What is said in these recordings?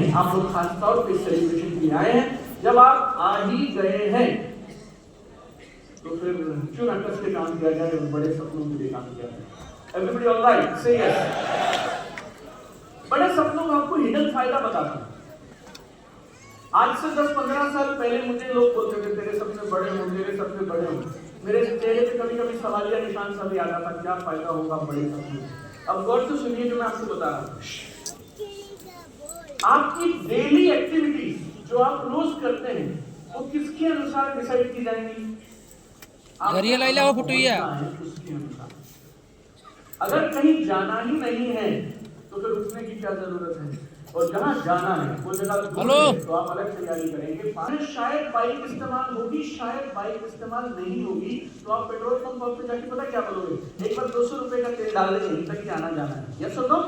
हैं, आप लोग खासतौर पे सेलिब्रेशन के लिए आए हैं, जब आप आ ही गए हैं तो फिर क्यों ना कस के काम किया जाए और बड़े सपनों के लिए काम किया जाए। एवरीबॉडी ऑलराइट, से यस। बड़े सपनों का आपको हिडन फायदा बताता हूं। आज से 10-15 साल पहले मुझे लोग बोलते थे तेरे सपने बड़े हों, तेरे सपने बड़े हों। मेरे चेहरे पे कभी कभी सवालिया निशान सा भी आता था, क्या फायदा होगा बड़े सपनों। अब गौर से सुनिए जो मैं आपको बता रहा हूं। आपकी डेली एक्टिविटीज जो आप रोज करते हैं वो किसके अनुसार डिसाइड की जाएंगी? घरिया लाइला वो फुटुइया। उसके अनुसार। अगर कहीं जाना ही नहीं है तो फिर उठने की क्या जरूरत है? और जहाँ जाना है वो जगह दूर है तो आप अलग तैयारी करेंगे। शायद बाइक इस्तेमाल होगी, शायद बाइक इस्तेमाल नहीं होगी, तो आप पेट्रोल पंप पे जाके पता क्या बोलोगे? एक बार 200 रुपए का तेल डाल देंगे, तक ही आना जाना है। यस और नो?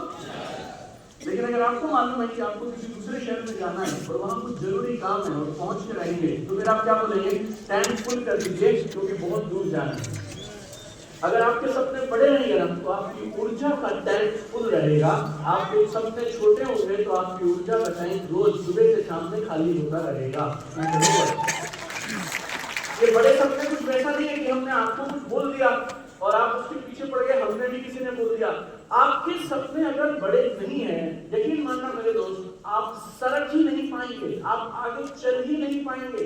लेकिन अगर आपको मालूम है कि आपको किसी दूसरे शहर में जाना है और वहाँ कुछ जरूरी काम है और पहुँच के रहेंगे, तो फिर आप क्या बोलेंगे? टैंक फुल कर दीजिए क्योंकि बहुत दूर जाना है। अगर आपके सपने बड़े रहेंगे ना तो आपकी ऊर्जा का टैंक फुल रहेगा। आपके सपने छोटे होंगे तो आपकी ऊर्जा का टैंक रोज सुबह से शाम में खाली होता रहेगा। ये बड़े सपने कुछ वैसा नहीं है कि हमने आपको कुछ बोल दिया और आप उसके पीछे पड़ गए, हमने भी किसी ने बोल दिया। आपके सपने अगर बड़े नहीं है, यकीन मानना मेरे दोस्त, आप सड़क ही नहीं पाएंगे, आप आगे चल ही नहीं पाएंगे।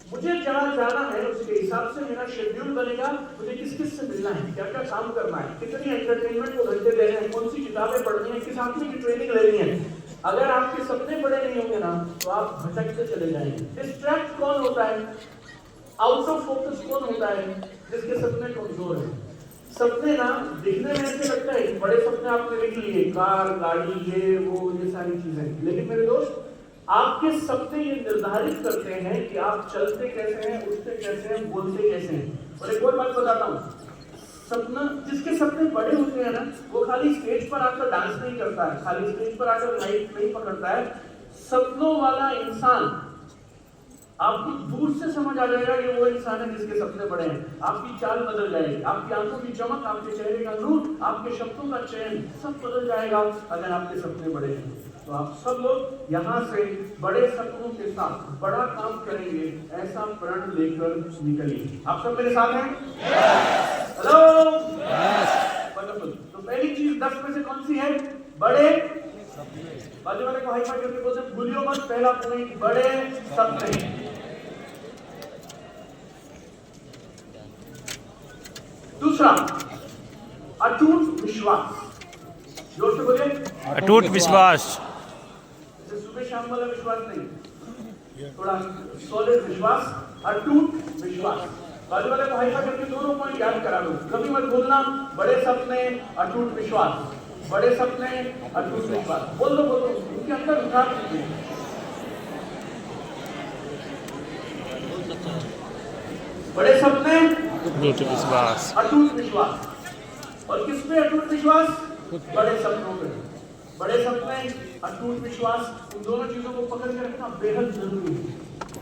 मुझे जहाँ जाना है उसके हिसाब से मेरा शेड्यूल बनेगा। मुझे किस किस से मिलना है, क्या क्या काम करना है, कितनी एंटरटेनमेंट को घंटे देने हैं, कौन सी किताबें पढ़नी है, किस आदमी की ट्रेनिंग लेनी है। अगर आपके सपने बड़े नहीं होंगे ना तो आप भटकते चले जाएंगे। डिस्ट्रैक्ट कौन होता है? आउट ऑफ फोकस कौन होता है? जिसके सपने कमजोर है। सपने ना दिखने में ऐसे लगता है, बड़े सपने आपने लिख लिए, कार, गाड़ी, ये सारी चीजें, लेकिन मेरे दोस्त आपके सपने ये निर्धारित करते हैं कि आप चलते कैसे हैं, उठते कैसे हैं, बोलते कैसे हैं। और एक और बात बताता हूँ, सपना जिसके सपने बड़े होते हैं ना वो खाली स्टेज पर आकर डांस नहीं करता है, खाली स्टेज पर आकर माइक नहीं पकड़ता है। सपनों वाला इंसान आपको दूर से समझ आ जाएगा कि वो इंसान है जिसके सपने बड़े हैं। आपकी चाल बदल जाएगी, आपकी आंखों की चमक, आपके चेहरे का नूर, आपके शब्दों का चयन सब बदल जाएगा अगर आपके सपने बड़े हैं। तो आप सब लोग यहाँ से बड़े सपनों के साथ बड़ा काम करेंगे, ऐसा प्रण लेकर निकलिए। आप सब मेरे साथ हैं? Hello, wonderful. तो पहली चीज 10 में से कौन सी है? बड़े सपने। बाजू वाले को हाई फाइव करके बोलते हैं, भूलियो मत पहला पॉइंट, बड़े सपने। दूसरा, अटूट विश्वास। जोर से बोलिए, अटूट विश्वास। सुबह शाम वाला विश्वास नहीं, थोड़ा सॉलिड विश्वास, अटूट विश्वास। बाजू वाले को हाई फाइव करके दोनों पॉइंट याद करा दो। कभी मत भूलना, बड़े सपने, अटूट विश्वास, बड़े सपने, अटूट विश्वास। बोल दो उनके अंदर उठा दीजिए। बड़े सपने, अटूट विश्वास, अटूट विश्वास। और किस पे अटूट विश्वास? बड़े सपनों पे। बड़े सपने, अटूट विश्वास, इन दोनों चीजों को पकड़ के रखना बेहद जरूरी है।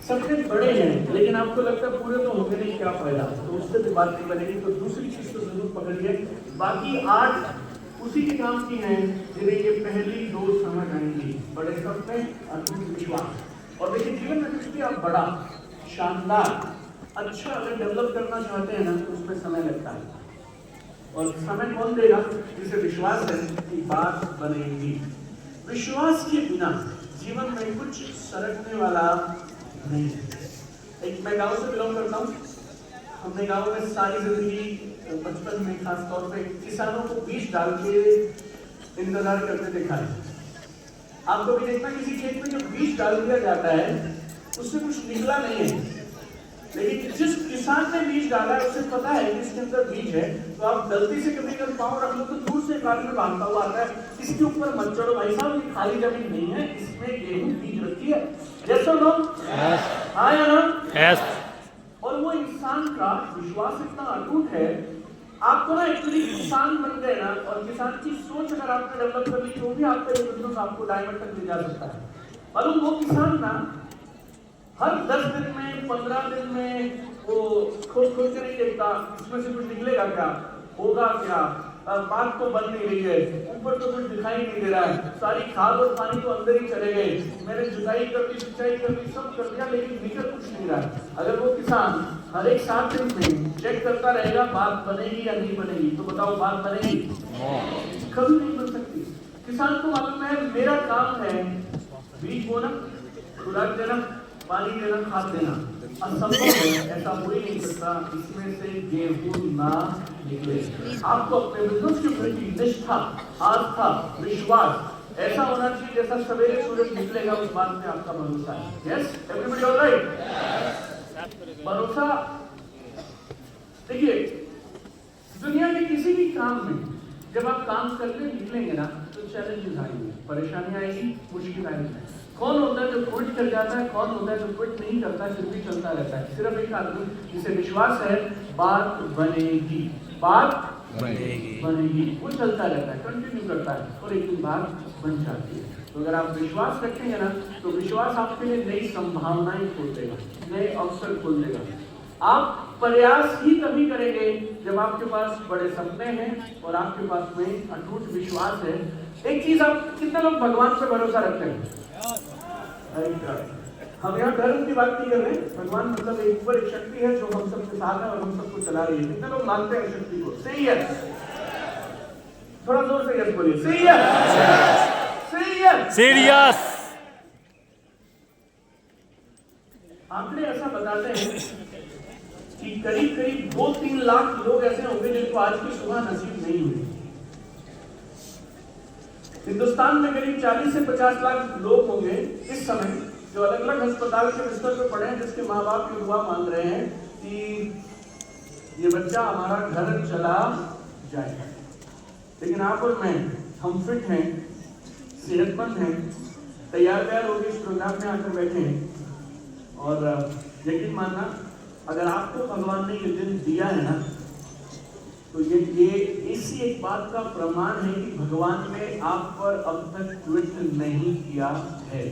सपने बड़े हैं लेकिन आपको लगता है पूरे तो होंगे नहीं, क्या फायदा, तो उससे भी बात नहीं बनेगी। तो दूसरी चीज तो जरूर पकड़िए। बाकी 8 उसी के काम की हैं जिन्हें ये पहली 2 समझ आएंगी, बड़े सपने, अटूट विश्वास। और देखिए जीवन में कुछ भी आप बड़ा, शानदार, अच्छा अगर डेवलप करना चाहते हैं ना तो उसमें समय लगता है। और समय कौन देगा? जिसे विश्वास है कि बात बनेगी। विश्वास के बिना जीवन में कुछ सरकने वाला नहीं है। एक मैं गांव से बिलोंग करता हूँ। हमने गांव में सारी जिंदगी बचपन में खास तौर पे किसानों को बीज डाल के इंतजार करते देखा है। आपको भी देखना, किसी खेत में जो बीज डाल दिया जाता है उससे कुछ निकला नहीं है, लेकिन जिस किसान ने बीज डाला है उसे पता है कि इसके अंदर बीज है। तो आप गलती से कभी अगर पाँव रख लो तो दूर से एक आदमी भागता हुआ आता है, इसके ऊपर मत चढ़ो भाई साहब, ये खाली जमीन नहीं है, इसमें गेहूं बीज रखी है। जैसा लोग हाँ या ना? यस। और वो इंसान का विश्वास इतना अटूट है, आपको ना एक्चुअली किसान बन गए ना, और किसान की सोच अगर आपने डेवलप कर ली तो भी आपका बिजनेस आपको डायमंड तक ले जा सकता है। और वो किसान ना हर 10 दिन में, 15 दिन में वो खोद के नहीं देखता इसमें से कुछ निकलेगा क्या, होगा क्या, बात तो बन नहीं रही है, ऊपर तो कुछ दिखाई नहीं दे रहा है, सारी खाद और पानी तो अंदर ही चले गए, मैंने जुताई कर दी, सिंचाई कर दी, सब कर दिया, लेकिन निकल कुछ नहीं रहा। अगर वो किसान हर एक 7 दिन में चेक करता रहेगा बात बनेगी या नहीं बनेगी, तो बताओ बात बनेगी? कभी नहीं बन सकती। किसान को मालूम है मेरा काम है बीज बोना, खुराक देना, पानी देना, खाद देना, असंभव है, ऐसा हो ही नहीं सकता इसमें से गेहूं ना निकले। आपको अपने बिजनेस के प्रति निष्ठा, आस्था, विश्वास ऐसा होना चाहिए जैसा सवेरे सूरज निकलेगा उस बात में आपका भरोसा है। Yes, everybody alright? भरोसा देखिए, दुनिया के किसी भी काम में जब आप काम करके निकलेंगे ना तो चैलेंजेस आएंगे, परेशानी आएगी, मुश्किल आएगी। कौन होता है जो क्विट कर जाता है, कौन होता है जो क्विट नहीं करता है, फिर भी चलता रहता है? सिर्फ एक आदमी जिसे विश्वास है बात बनेगी, बात बनेगी, वो चलता रहता है, कंटिन्यू करता है और एक दिन बात बन जाती है। तो अगर आप विश्वास रखेंगे ना तो विश्वास आपके लिए नई संभावनाएं खोल देगा, नए अवसर खोल देगा। आप प्रयास ही तभी करेंगे जब आपके पास बड़े सपने हैं और आपके पास में अटूट विश्वास है। एक चीज, आप कितने लोग भगवान पे भरोसा रखते हैं? हम यहाँ धर्म की बात नहीं कर रहे, भगवान मतलब एक ऊपर एक शक्ति है जो हम सबके साथ है और हम सबको चला रही है। कितने लोग मानते हैं शक्ति को? सही है, थोड़ा जोर से यस बोलिए। सही है, सही है, सीरियस। आंकड़े ऐसा बताते हैं कि करीब करीब 2-3 लाख लोग ऐसे होंगे जिनको आज की सुबह नसीब नहीं हुई। हिंदुस्तान में करीब 40 से 50 लाख लोग होंगे इस समय जो अलग अलग अस्पताल के बिस्तर पे पड़े हैं, जिसके माँ बाप ये दुआ मांग रहे हैं कि ये बच्चा हमारा घर चला जाए। लेकिन आप और मैं, हम फिट हैं, सेहतमंद हैं, तैयार होकर इस प्रोग्राम में आकर बैठे हैं और यकीन मानना अगर आपको भगवान ने ये दिन दिया है ना तो ये इसी एक बात का प्रमाण है कि भगवान ने आप पर अब तक क्विट नहीं किया है।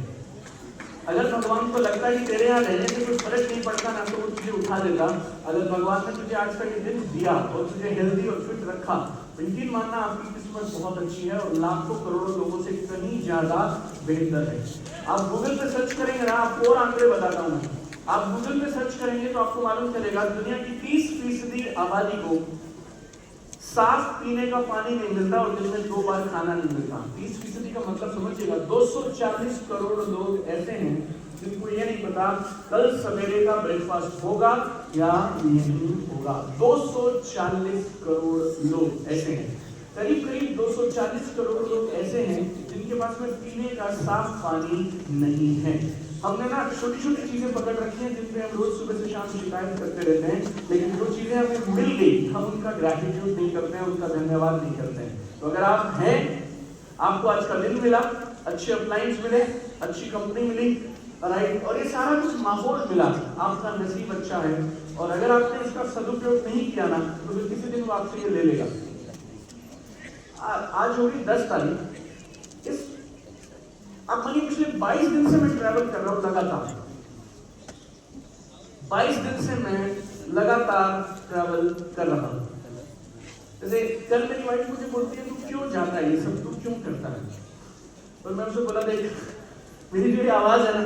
अगर भगवान को लगता है कि तेरे यहाँ रहने से कुछ फर्क नहीं पड़ता ना तो वो तुझे उठा देता। अगर भगवान ने तुझे आज तक ये दिन दिया और तुझे हेल्दी और फिट रखा तो यकीन मानना आपकी किस्मत बहुत अच्छी है और लाखों करोड़ों लोगों से कहीं ज्यादा बेहतर है। आप गूगल पे सर्च करेंगे ना, आपको और आंकड़े बताता हूँ, आप गूगल पे सर्च करेंगे तो आपको मालूम चलेगा दुनिया की 30% आबादी को साफ पीने का पानी नहीं मिलता और दिन में 2 बार खाना नहीं मिलता। 30% का मतलब समझिएगा 240 करोड़ लोग ऐसे हैं जिनको ये नहीं पता कल सवेरे का ब्रेकफास्ट होगा या नहीं होगा। 240 करोड़ लोग ऐसे हैं, करीब करीब 240 करोड़ लोग ऐसे हैं जिनके पास में पीने का साफ पानी नहीं है। हमने ना छोटी छोटी चीजें पकड़ रखी हैं जिन पे हम रोज सुबह से शाम शिकायत करते रहते हैं, लेकिन जो चीजें हमें मिल गई हम उनका ग्रैटिट्यूड नहीं करते हैं, उनका धन्यवाद नहीं करते हैं। तो अगर आप हैं, आपको आज का दिन मिला, अच्छे अप्लायंस मिले, अच्छी कंपनी मिली, राइट, और ये सारा कुछ माहौल मिला, आपका नसीब अच्छा है। और अगर आपने इसका सदुपयोग नहीं किया ना तो फिर किसी दिन वो आपसे ये ले लेगा। आज होगी 10 तारीख, अब मानिए पिछले 22 दिन से मैं ट्रैवल कर रहा हूँ लगातार, 22 दिन से मैं लगातार ट्रैवल कर रहा हूँ। जैसे कल मेरी वाइफ मुझे बोलती है तू क्यों जाता है, ये सब तू क्यों करता है? और मैं उसे बोला देख, मेरी जो आवाज है ना